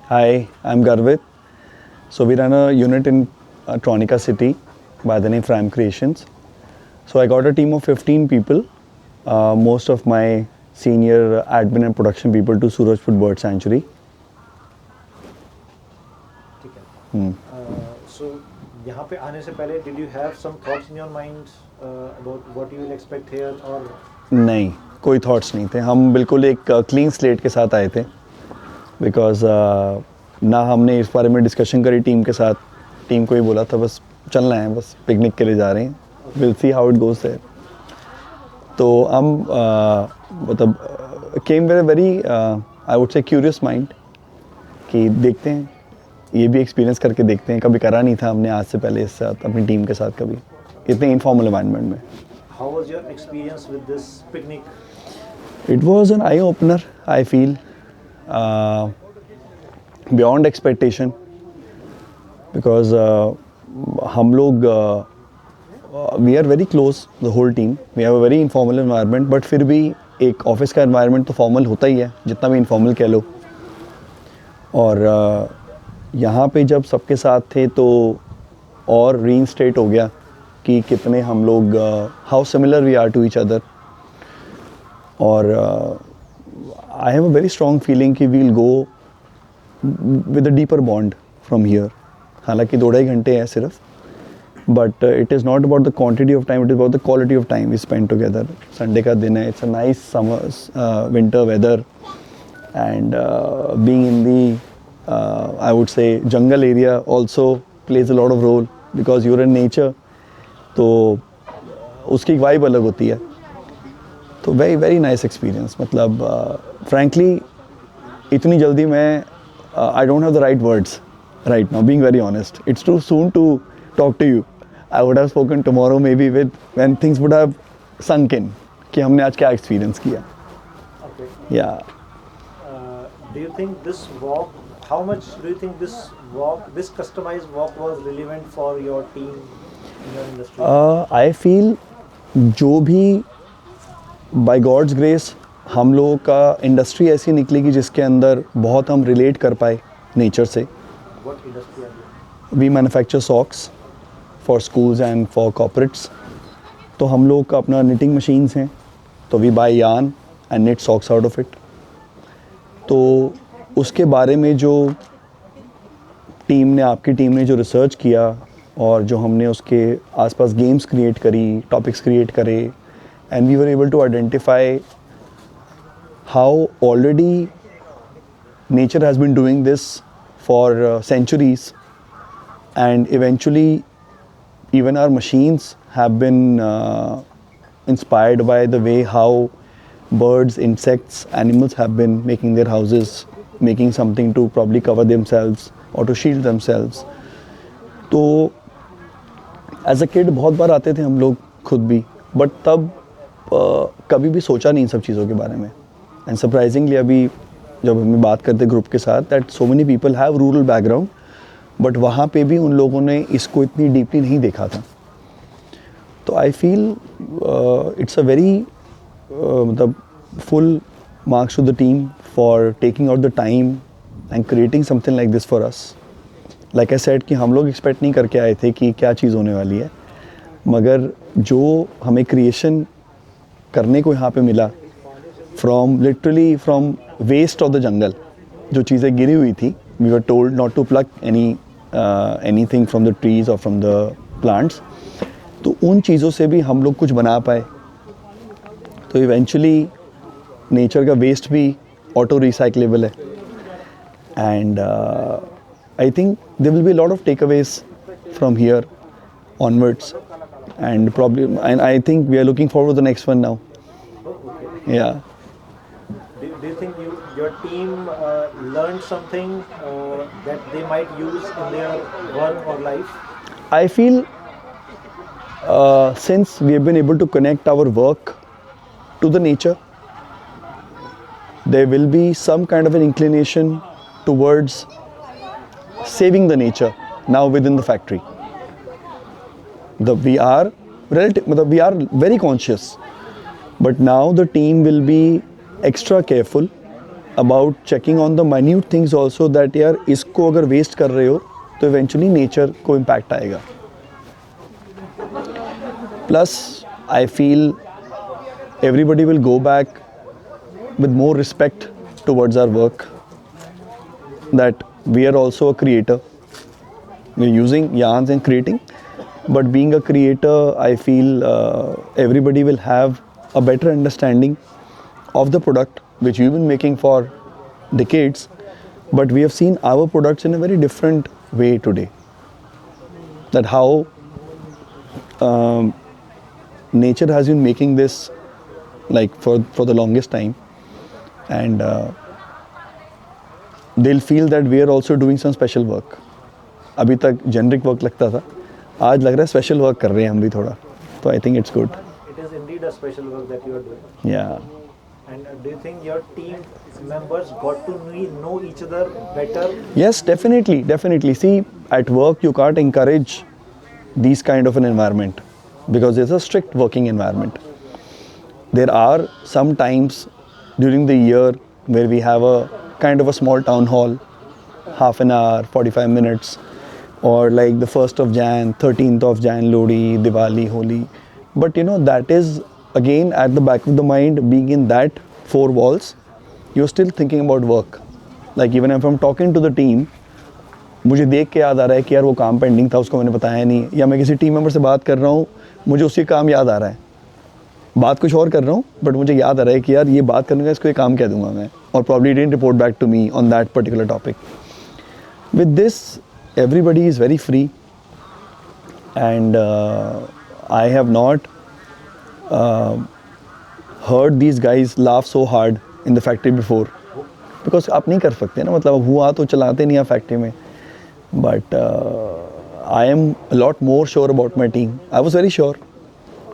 Hi, I'm Garvit. So we run a unit in Tronica City by the name Fram Creations. So I got a team of 15 people, most of my senior admin and production people to Surajpur Bird Sanctuary. ठीक है. So यहाँ पे आने से पहले did you have some thoughts in your mind about what you will expect here or नहीं, कोई thoughts नहीं थे. हम बिल्कुल एक क्लीन स्लेट के साथ आए थे बिकॉज ना हमने इस बारे में डिस्कशन करी टीम के साथ. टीम को ही बोला था बस चलना है, बस पिकनिक के लिए जा रहे हैं, will see how it goes there. तो हम मतलब came with a very I would say curious mind कि देखते हैं, ये भी एक्सपीरियंस करके देखते हैं. कभी करा नहीं था हमने आज से पहले इस साथ अपनी टीम के साथ कभी इतने इनफॉर्मल एनवायरनमेंट में. how was your experience with this picnic? It was an eye opener, I feel, beyond expectation because हम लोग we are very close, the whole team. We have a very informal environment, but फिर भी एक office का environment तो formal होता ही है, जितना भी informal कह लो. और यहाँ पे जब सबके साथ थे तो और reinstate हो गया कि कितने हम लोग how similar we are to each other. और I have a very strong feeling कि we'll go with a deeper bond from here. हालांकि 2-2.5 घंटे हैं सिर्फ, but it is not about the quantity of time, it is about the quality of time we spend together. Sunday का दिन है, it's a nice summer winter weather and being in the I would say jungle area also plays a lot of role because you're in nature. तो उसकी vibe अलग होती है. तो very very nice experience. मतलब फ्रैंकली इतनी जल्दी मैं I don't have the right words right now, being very honest. It's too soon to talk to you. I would have spoken tomorrow may be with when things would have sunk in कि हमने आज क्या experience किया. Okay. या Do you think this walk, how much do you think this walk, this customized walk was relevant for your team in your industry? I feel जो भी by God's grace हम लोगों का इंडस्ट्री ऐसी निकली कि जिसके अंदर बहुत हम रिलेट कर पाए नेचर से. What industry are you? We manufacture socks for schools and for corporates. तो हम लोग का अपना निटिंग मशीन्स हैं, तो we buy yarn and knit socks out of it. तो उसके बारे में जो आपकी टीम ने जो रिसर्च किया और जो हमने उसके आसपास गेम्स क्रिएट करी, टॉपिक्स क्रिएट करे, and we were able to identify how already nature has been doing this for centuries, and eventually even our machines have been inspired by the way how birds, insects, animals have been making their houses, making something to probably cover themselves or to shield themselves. तो as a kid बहुत बार आते थे हम लोग खुद भी, but तब कभी भी सोचा नहीं इन सब चीज़ों के बारे में. एंड सरप्राइजिंगली अभी जब हमें बात करते ग्रुप के साथ that so many people have rural background, but वहाँ पे भी उन लोगों ने इसको इतनी डीपली नहीं देखा था. तो I feel it's a very मतलब full marks to the team for taking out the time and creating something like this for us. Like I said कि हम लोग एक्सपेक्ट नहीं करके आए थे कि क्या चीज़ होने वाली है, मगर जो हमें क्रिएशन करने को यहाँ पे मिला from literally from waste of the jungle, जो चीज़ें गिरी हुई थी, we were told not to pluck anything from the trees और फ्रॉम द प्लांट्स. तो उन चीज़ों से भी हम लोग कुछ बना पाए. तो इवेंचुअली नेचर का वेस्ट भी ऑटो रिसाइक्लेबल है. And I think there will be lot of take aways from here onwards, and probably, and I think we are looking forward to the next one now. Yeah. Do you think your team learned something that they might use in their work or life? I feel since we have been able to connect our work to the nature, there will be some kind of an inclination towards saving the nature now within the factory. We are very conscious, but now the team will be extra careful about checking on the minute things also that यार इसको अगर waste कर रहे हो तो eventually nature को impact आएगा. Plus I feel everybody will go back with more respect towards our work, that we are also a creator. We're using yarns and creating, but being a creator, I feel everybody will have a better understanding of the product which we've been making for decades, but we have seen our products in a very different way today. That how nature has been making this like for the longest time, and they'll feel that we are also doing some special work. अभी तक generic work लगता था, आज लग रहा है special work कर रहे हैं हम भी थोड़ा, तो I think it's good. It is indeed a special work that you are doing. Yeah. And do you think your team members got to know each other better? Yes, definitely. See, at work you can't encourage these kind of an environment because it's a strict working environment. There are some times during the year where we have a kind of a small town hall, half an hour, 45 minutes, or like the 1st of Jan, 13th of Jan, Lodi, Diwali, Holi. But you know, that is again at the back of the mind, being in that four walls, you're still thinking about work. Like even if I'm talking to the team, मुझे देख के याद आ रहा है कि यार वो काम पेंडिंग था, उसको मैंने बताया नहीं, या मैं किसी टीम मेंबर से बात कर रहा हूँ, मुझे उसी काम याद आ रहा है, बात कुछ और कर रहा हूँ, बट मुझे याद आ रहा है कि यार ये बात करने का इसको ये काम कह दूंगा मैं, और probably didn't report back to me on that particular topic. With this, everybody is very free, and I have not heard these guys laugh so hard in the factory before, because आप नहीं कर सकते ना, मतलब हुआ तो चलाते नहीं आप फैक्ट्री में. But I am a lot more sure about my team. I was very sure,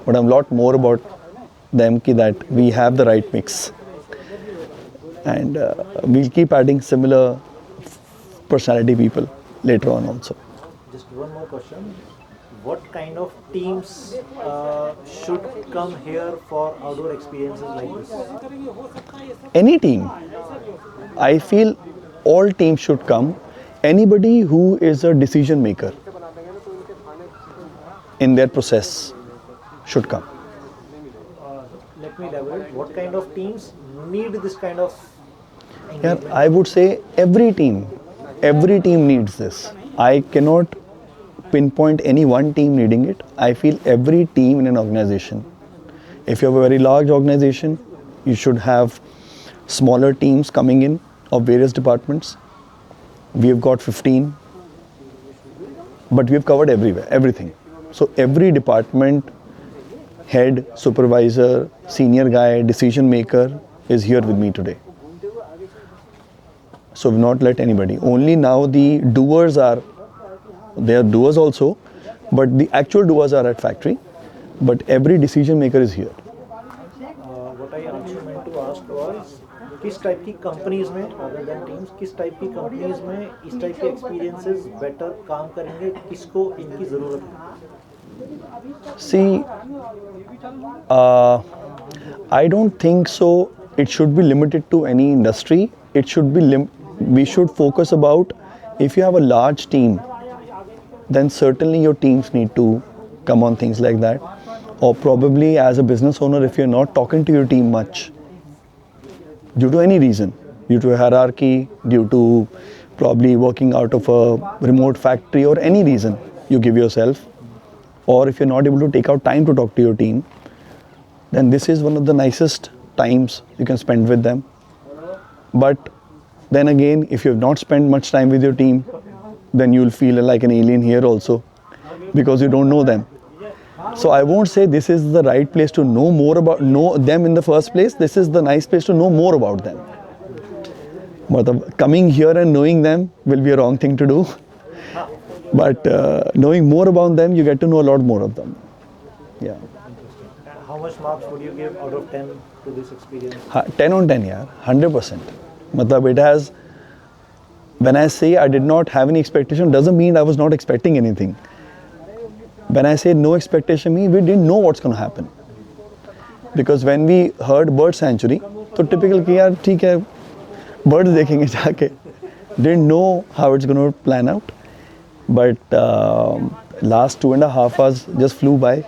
but I'm a lot more about them that we have the right mix, and we'll keep adding similar personality people later on also. Just one more question. What kind of teams should come here for outdoor experiences like this? Any team. I feel all teams should come. Anybody who is a decision maker in their process should come. Let me elaborate. What kind of teams need this kind of Yeah, engagement? I would say every team needs this. I cannot pinpoint any one team needing it. I feel every team in an organization. If you have a very large organization, you should have smaller teams coming in of various departments. We have got 15, but we have covered everywhere, everything. So every department head, supervisor, senior guy, decision maker is here with me today. So we've not let anybody. Only now the doers are, they are doers also, but the actual doers are at factory. But every decision maker is here. What I also meant to ask was, किस type की companies में other than teams, किस type की companies में इस type के experiences better काम करेंगे, किसको इनकी ज़रूरत है? See, I don't think so. It should be limited to any industry. It should be we should focus about, if you have a large team, then certainly your teams need to come on things like that. Or probably as a business owner, if you're not talking to your team much, due to any reason, due to hierarchy, due to probably working out of a remote factory, or any reason you give yourself, or if you're not able to take out time to talk to your team, then this is one of the nicest times you can spend with them. But then again, if you have not spent much time with your team, then you'll feel like an alien here also, because you don't know them. So I won't say this is the right place to know them in the first place. This is the nice place to know more about them. But coming here and knowing them will be a wrong thing to do. But knowing more about them, you get to know a lot more of them. Yeah. How much marks would you give out of 10 to this experience? 10 on 10, yeah, 100%. Matlab, it has, when I say I did not have any expectation, doesn't mean I was not expecting anything. When I say no expectation, means we didn't know what's going to happen. Because when we heard bird sanctuary, तो typical कि यार ठीक है, birds देखेंगे जाके. Didn't know how it's going to plan out, but last 2.5 hours just flew by,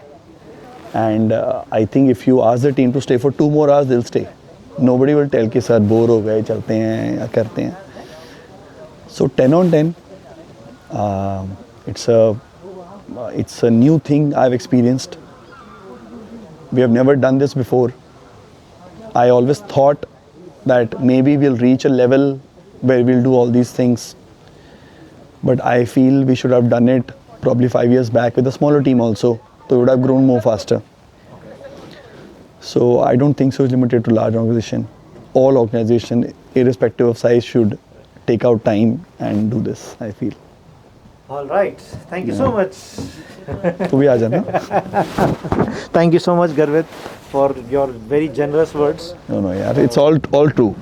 and I think if you ask the team to stay for 2 more hours, they'll stay. Nobody will tell कि sir bore हो गए चलते हैं या करते हैं. So 10 on 10. It's a new thing I've experienced. We have never done this before. I always thought that maybe we'll reach a level where we'll do all these things. But I feel we should have done it probably 5 years back with a smaller team also. So we would have grown more faster. So I don't think so it's limited to large organization. All organization, irrespective of size, should take out time and do this, I feel. All right. Thank you so much. तू भी आ जाना. Thank you so much, Garvit, for your very generous words. No, यार, it's all true.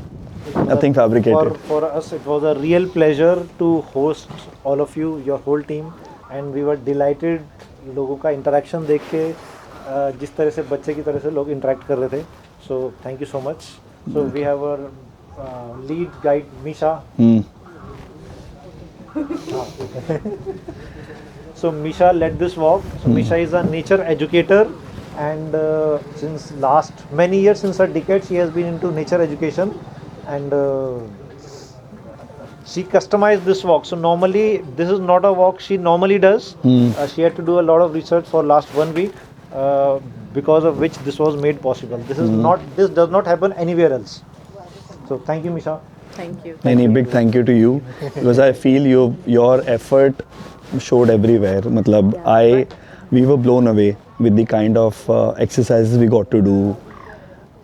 Nothing fabricated. For us, it was a real pleasure to host all of you, your whole team, and we were delighted. लोगों का interaction देख के जिस तरह से बच्चे की तरह से लोग interact कर रहे थे. So thank you so much. So we have our lead guide Misha. So Misha led this walk. So Misha is a nature educator, and since last many years, since a decade, she has been into nature education, and she customized this walk. So normally, this is not a walk she normally does. She had to do a lot of research for last 1 week, because of which this was made possible. This is not. This does not happen anywhere else. So thank you, Misha. Thank you. Any big thank you to you, because I feel your effort showed everywhere. मतलब we were blown away with the kind of exercises we got to do,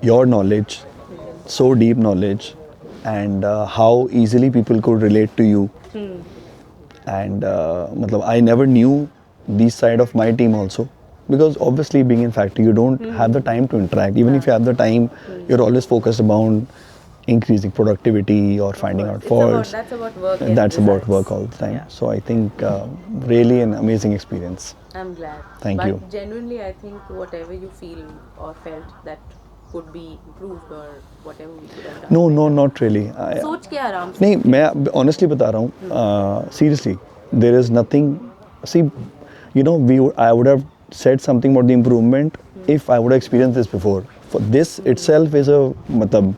your knowledge, so deep knowledge, and how easily people could relate to you. And मतलब I never knew this side of my team also, because obviously being in factory you don't have the time to interact. Even if you have the time, you're always focused about increasing productivity or finding out faults. That's about work. That's about work all the time. Yeah. So I think really an amazing experience. I'm glad. Thank but you. Genuinely, I think whatever you feel or felt that could be improved or whatever we could have done. No, not really. सोच के आराम से. नहीं, मैं honestly बता रहा हूँ. Seriously, there is nothing. See, I would have said something about the improvement if I would have experienced this before. For this itself is a मतलब